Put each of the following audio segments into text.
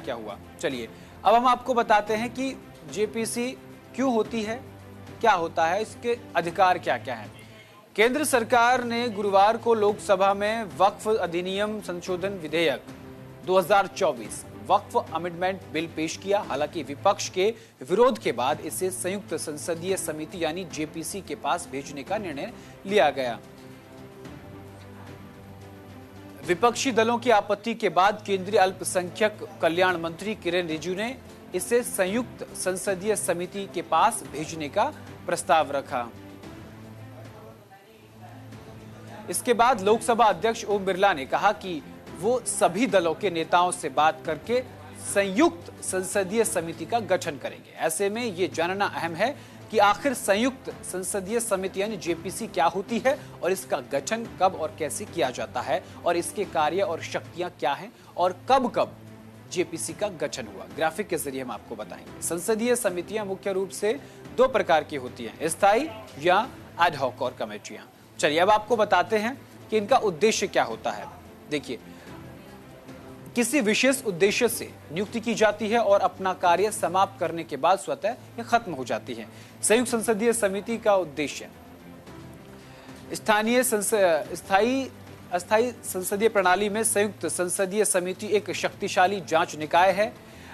क्या हुआ। चलिए अब हम आपको बताते हैं कि जेपीसी क्यों होती है, क्या होता है, इसके अधिकार क्या क्या है। केंद्र सरकार ने गुरुवार को लोकसभा में वक्फ अधिनियम संशोधन विधेयक 2024 वक्फ अमेंडमेंट बिल पेश किया। हालांकि विपक्ष के विरोध के बाद इसे संयुक्त संसदीय समिति यानी जेपीसी के पास भेजने का निर्णय लिया गया। विपक्षी दलों की आपत्ति के बाद केंद्रीय अल्पसंख्यक कल्याण मंत्री किरेन रिजिजू ने इसे संयुक्त संसदीय समिति के पास भेजने का प्रस्ताव रखा। इसके बाद लोकसभा अध्यक्ष ओम बिरला ने कहा कि वो सभी दलों के नेताओं से बात करके संयुक्त संसदीय समिति का गठन करेंगे। ऐसे में ये जानना अहम है कि आखिर संयुक्त संसदीय समिति यानी जेपीसी क्या होती है और इसका गठन कब और कैसे किया जाता है और इसके कार्य और शक्तियां क्या हैं और कब कब जेपीसी का गठन हुआ। ग्राफिक के जरिए हम आपको बताएंगे। संसदीय समितियां मुख्य रूप से दो प्रकार की होती हैं, स्थायी या एड हॉक और कमेटियां। चलिए अब आपको बताते हैं कि इनका उद्देश्य क्या होता है। देखिए, किसी विशेष उद्देश्य से नियुक्ति की जाती है और अपना कार्य समाप्त करने के बाद स्वतः यह खत्म हो जाती है। संयुक्त संसदीय समिति का उद्देश्य अस्थायी संसदीय प्रणाली में संयुक्त संसदीय समिति एक शक्तिशाली जांच निकाय है।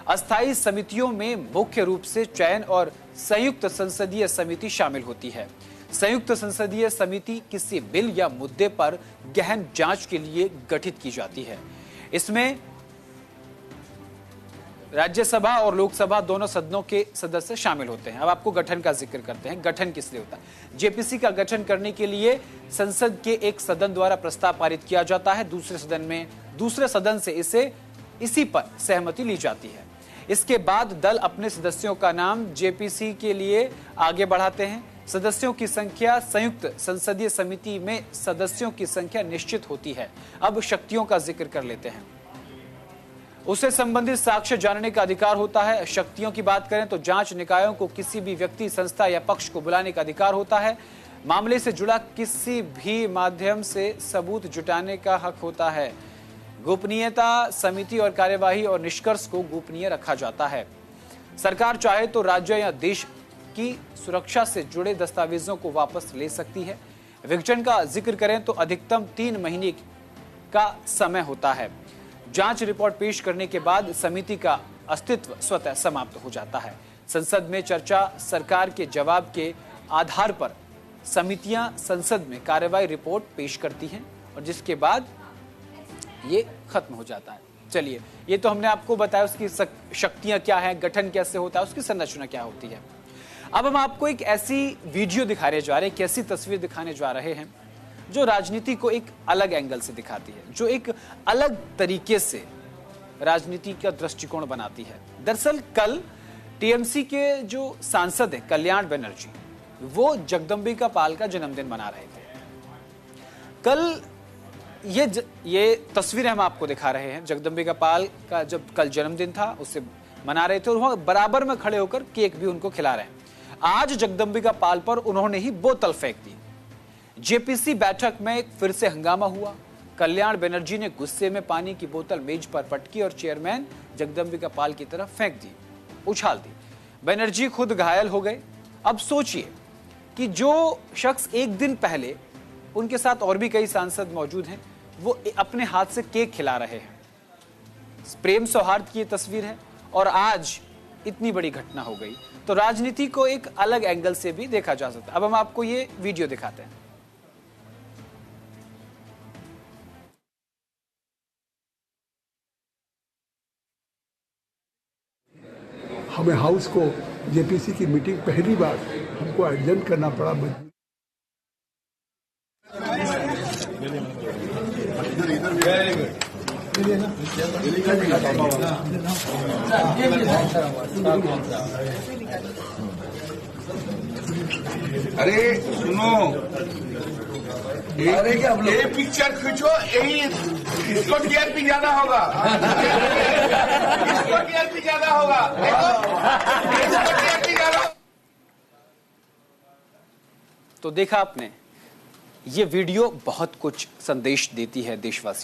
अस्थायी समितियों में मुख्य रूप से चयन और संयुक्त संसदीय समिति शामिल होती है। संयुक्त संसदीय समिति किसी बिल या मुद्दे पर गहन जांच के लिए गठित की जाती है। इसमें राज्यसभा और लोकसभा दोनों सदनों के सदस्य शामिल होते हैं। अब आपको गठन का जिक्र करते हैं। गठन किस लिए होता है? जेपीसी का गठन करने के लिए संसद के एक सदन द्वारा प्रस्ताव पारित किया जाता है। दूसरे सदन से इसी पर सहमति ली जाती है। इसके बाद दल अपने सदस्यों का नाम जेपीसी के लिए आगे बढ़ाते हैं। सदस्यों की संख्या संयुक्त संसदीय समिति में सदस्यों की संख्या निश्चित होती है। अब शक्तियों का जिक्र कर लेते हैं। उसे संबंधित साक्ष्य जानने का अधिकार होता है। शक्तियों की बात करें तो जांच निकायों को किसी भी व्यक्ति, संस्था या पक्ष को बुलाने का अधिकार होता है। मामले से जुड़ा किसी भी माध्यम से सबूत जुटाने का हक होता है। गोपनीयता, समिति और कार्यवाही और निष्कर्ष को गोपनीय रखा जाता है। सरकार चाहे तो राज्य या देश की सुरक्षा से जुड़े दस्तावेजों को वापस ले सकती है। विघटन का जिक्र करें तो अधिकतम 3 महीने का समय होता है। जांच रिपोर्ट पेश करने के बाद समिति का अस्तित्व स्वतः समाप्त हो जाता है। संसद में चर्चा, सरकार के जवाब के आधार पर समितियां संसद में कार्रवाई रिपोर्ट पेश करती हैं और जिसके बाद ये खत्म हो जाता है। चलिए, ये तो हमने आपको बताया उसकी शक्तियां क्या हैं, गठन कैसे होता है, उसकी संरचना क्या होती है। अब हम आपको एक ऐसी वीडियो दिखाने जा रहे हैं, एक ऐसी तस्वीर दिखाने जा रहे हैं जो राजनीति को एक अलग एंगल से दिखाती है, जो एक अलग तरीके से राजनीति का दृष्टिकोण बनाती है। दरअसल कल टीएमसी के जो सांसद हैं कल्याण बनर्जी, वो जगदम्बिका पाल का जन्मदिन मना रहे थे। कल ये तस्वीरें हम आपको दिखा रहे हैं। जगदम्बिका पाल का जब कल जन्मदिन था उसे मना रहे थे और वहां बराबर में खड़े होकर केक भी उनको खिला रहे हैं। आज जगदम्बिका पाल पर उन्होंने ही बोतल फेंक दी। जेपीसी बैठक में फिर से हंगामा हुआ। कल्याण बनर्जी ने गुस्से में पानी की बोतल मेज पर पटकी और चेयरमैन जगदम्बिका पाल की तरफ फेंक दी, उछाल दी। बनर्जी खुद घायल हो गए। अब सोचिए कि जो शख्स एक दिन पहले, उनके साथ और भी कई सांसद मौजूद हैं, वो अपने हाथ से केक खिला रहे हैं। प्रेम सौहार्द की तस्वीर है और आज इतनी बड़ी घटना हो गई। तो राजनीति को एक अलग एंगल से भी देखा जा सकता है। अब हम आपको ये वीडियो दिखाते हैं। हमें हाउस को जेपीसी की मीटिंग पहली बार हमको एडजर्न करना पड़ा। अरे सुनो, अरे क्या ये पिक्चर खींचो, यही इसको टीआरपी ज्यादा होगा, इसको टीआरपी ज्यादा होगा, इसको टीआरपी ज्यादा। तो देखा आपने, ये वीडियो बहुत कुछ संदेश देती है देशवासी।